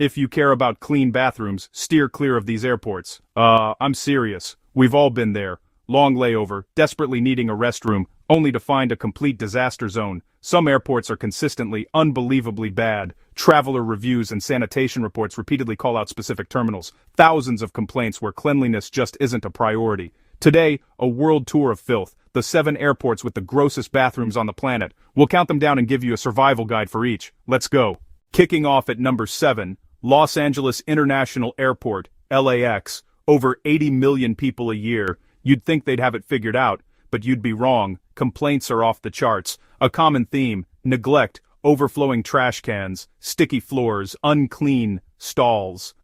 If you care about clean bathrooms, steer clear of these airports. I'm serious. We've all been there. Long layover, desperately needing a restroom, only to find a complete disaster zone. Some airports are consistently unbelievably bad. Traveler reviews and sanitation reports repeatedly call out specific terminals. Thousands of complaints where cleanliness just isn't a priority. Today, a world tour of filth. The 7 airports with the grossest bathrooms on the planet. We'll count them down and give you a survival guide for each. Let's go. Kicking off at number 7, Los Angeles International Airport, LAX. Over 80 million people a year. You'd think they'd have it figured out, but you'd be wrong. Complaints are off the charts. A common theme: neglect, overflowing trash cans, sticky floors, unclean stalls.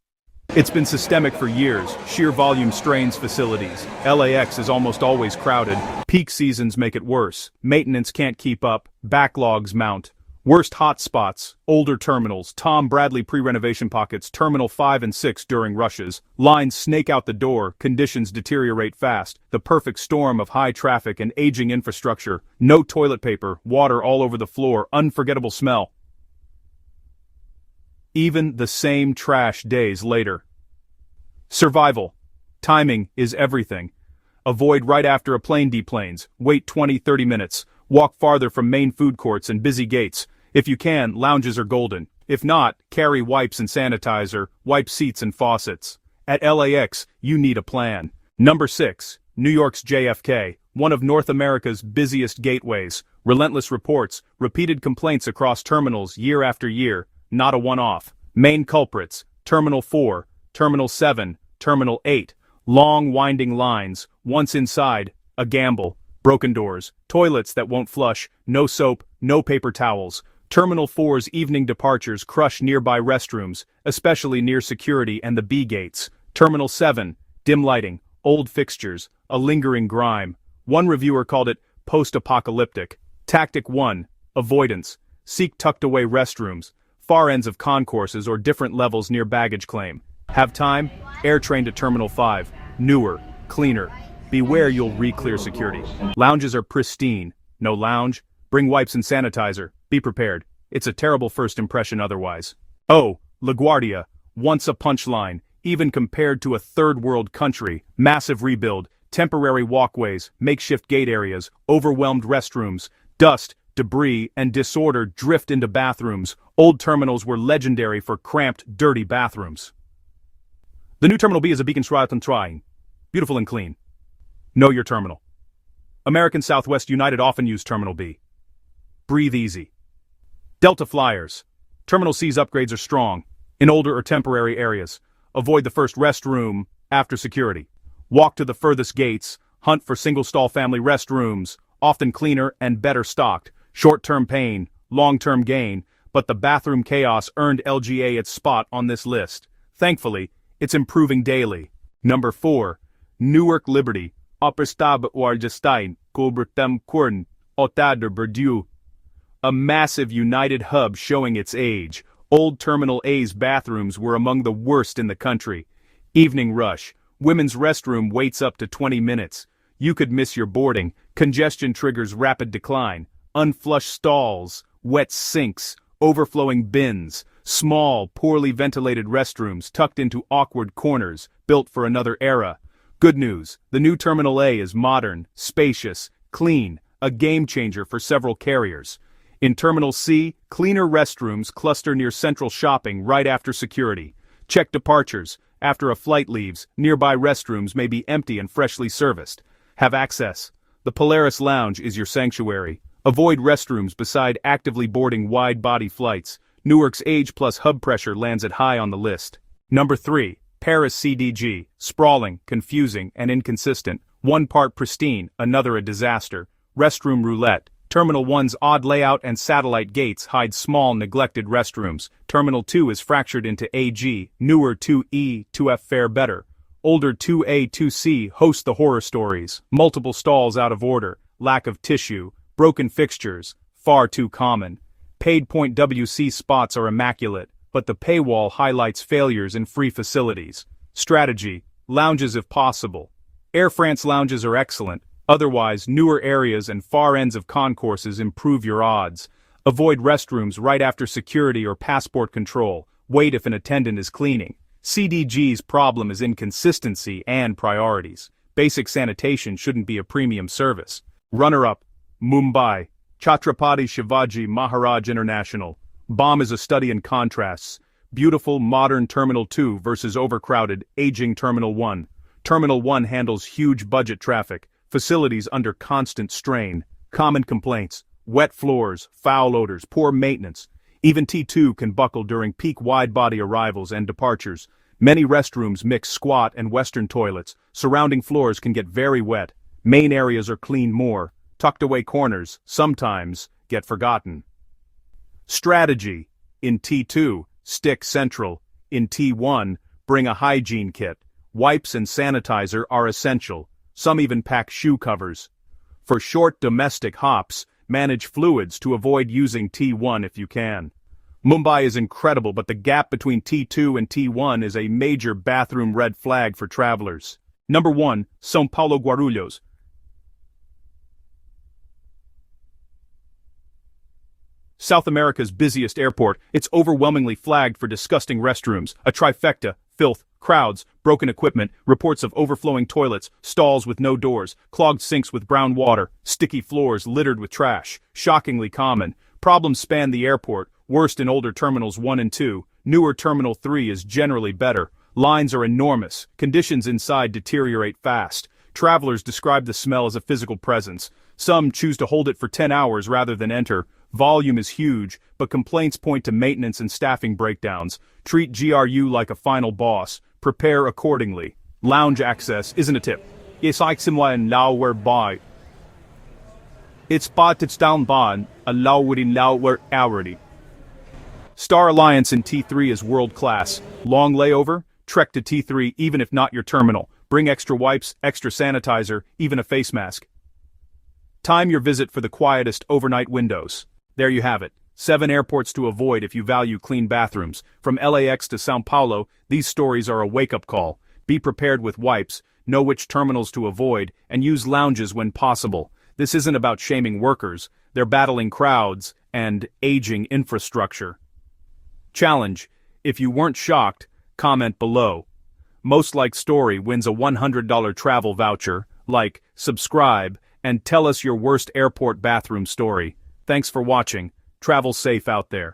It's been systemic for years. Sheer volume strains facilities. LAX is almost always crowded. Peak seasons make it worse. Maintenance can't keep up. Backlogs mount. Worst hotspots: older terminals, Tom Bradley pre-renovation pockets, Terminal 5 and 6 during rushes. Lines snake out the door, conditions deteriorate fast. The perfect storm of high traffic and aging infrastructure. No toilet paper, water all over the floor, unforgettable smell. Even the same trash days later. Survival. Timing is everything. Avoid right after a plane deplanes. Wait 20-30 minutes. Walk farther from main food courts and busy gates. If you can, lounges are golden. If not, carry wipes and sanitizer, wipe seats and faucets. At LAX, you need a plan. Number 6, New York's JFK, one of North America's busiest gateways. Relentless reports, repeated complaints across terminals year after year, not a one-off. Main culprits: Terminal 4, Terminal 7, Terminal 8. Long winding lines, once inside, a gamble. Broken doors, toilets that won't flush, no soap, no paper towels. Terminal 4's evening departures crush nearby restrooms, especially near security and the B gates. Terminal 7, dim lighting, old fixtures, a lingering grime. One reviewer called it post-apocalyptic. Tactic 1, avoidance. Seek tucked-away restrooms, far ends of concourses or different levels near baggage claim. Have time? Air train to Terminal 5. Newer, cleaner. Beware you'll re-clear security. Lounges are pristine. No lounge? Bring wipes and sanitizer. Be prepared. It's a terrible first impression otherwise. Oh, LaGuardia. Once a punchline, even compared to a third-world country. Massive rebuild, temporary walkways, makeshift gate areas, overwhelmed restrooms. Dust, debris, and disorder drift into bathrooms. Old terminals were legendary for cramped, dirty bathrooms. The new Terminal B is a beacon shroud and trying. Beautiful and clean. Know your terminal. American Southwest United often use Terminal B. Breathe easy. Delta Flyers. Terminal C's upgrades are strong, in older or temporary areas. Avoid the first restroom after security. Walk to the furthest gates, hunt for single-stall family restrooms, often cleaner and better stocked. Short-term pain, long-term gain, but the bathroom chaos earned LGA its spot on this list. Thankfully, it's improving daily. Number 4, Newark Liberty. A massive United hub showing its age. Old Terminal A's bathrooms were among the worst in the country. Evening rush. Women's restroom waits up to 20 minutes. You could miss your boarding. Congestion triggers rapid decline. Unflushed stalls, wet sinks, overflowing bins. Small, poorly ventilated restrooms tucked into awkward corners, built for another era. Good news, the new Terminal A is modern, spacious, clean, a game changer for several carriers. In Terminal C, cleaner restrooms cluster near central shopping right after security. Check departures. After a flight leaves, nearby restrooms may be empty and freshly serviced. Have access. The Polaris Lounge is your sanctuary. Avoid restrooms beside actively boarding wide-body flights. Newark's age plus hub pressure lands it high on the list. Number 3, Paris CDG. Sprawling, confusing, and inconsistent. One part pristine, another a disaster. Restroom roulette. Terminal 1's odd layout and satellite gates hide small, neglected restrooms. Terminal 2 is fractured into AG, newer 2E, 2F fare better. Older 2A, 2C host the horror stories. Multiple stalls out of order, lack of tissue, broken fixtures, far too common. Paid point WC spots are immaculate, but the paywall highlights failures in free facilities. Strategy: lounges if possible. Air France lounges are excellent. Otherwise, newer areas and far ends of concourses improve your odds. Avoid restrooms right after security or passport control. Wait if an attendant is cleaning. CDG's problem is inconsistency and priorities. Basic sanitation shouldn't be a premium service. Runner-up, Mumbai, Chhatrapati Shivaji Maharaj International. BOM is a study in contrasts. Beautiful, modern Terminal 2 versus overcrowded, aging Terminal 1. Terminal 1 handles huge budget traffic, facilities under constant strain. Common complaints: wet floors, foul odors, poor maintenance. Even T2 can buckle during peak wide-body arrivals and departures. Many restrooms mix squat and Western toilets. Surrounding floors can get very wet. Main areas are cleaned more. Tucked-away corners, sometimes, get forgotten. Strategy: in T2, stick central. In T1, bring a hygiene kit. Wipes and sanitizer are essential. Some even pack shoe covers. For short domestic hops, manage fluids to avoid using T1 if you can. Mumbai is incredible, but the gap between T2 and T1 is a major bathroom red flag for travelers. Number 1, São Paulo Guarulhos. South America's busiest airport, it's overwhelmingly flagged for disgusting restrooms, a trifecta: filth, crowds, broken equipment, reports of overflowing toilets, stalls with no doors, clogged sinks with brown water, sticky floors littered with trash. Shockingly common. Problems span the airport, worst in older Terminals 1 and 2. Newer Terminal 3 is generally better. Lines are enormous. Conditions inside deteriorate fast. Travelers describe the smell as a physical presence. Some choose to hold it for 10 hours rather than enter. Volume is huge, but complaints point to maintenance and staffing breakdowns. Treat GRU like a final boss. Prepare accordingly. Lounge access isn't a tip. It's like similar in lower by. It's down by a lower hourly. Star Alliance in T3 is world-class. Long layover? Trek to T3 even if not your terminal. Bring extra wipes, extra sanitizer, even a face mask. Time your visit for the quietest overnight windows. There you have it. 7 airports to avoid if you value clean bathrooms. From LAX to São Paulo, these stories are a wake-up call. Be prepared with wipes, know which terminals to avoid, and use lounges when possible. This isn't about shaming workers. They're battling crowds and aging infrastructure. Challenge: if you weren't shocked, comment below. Most liked story wins a $100 travel voucher. Like, subscribe, and tell us your worst airport bathroom story. Thanks for watching. Travel safe out there.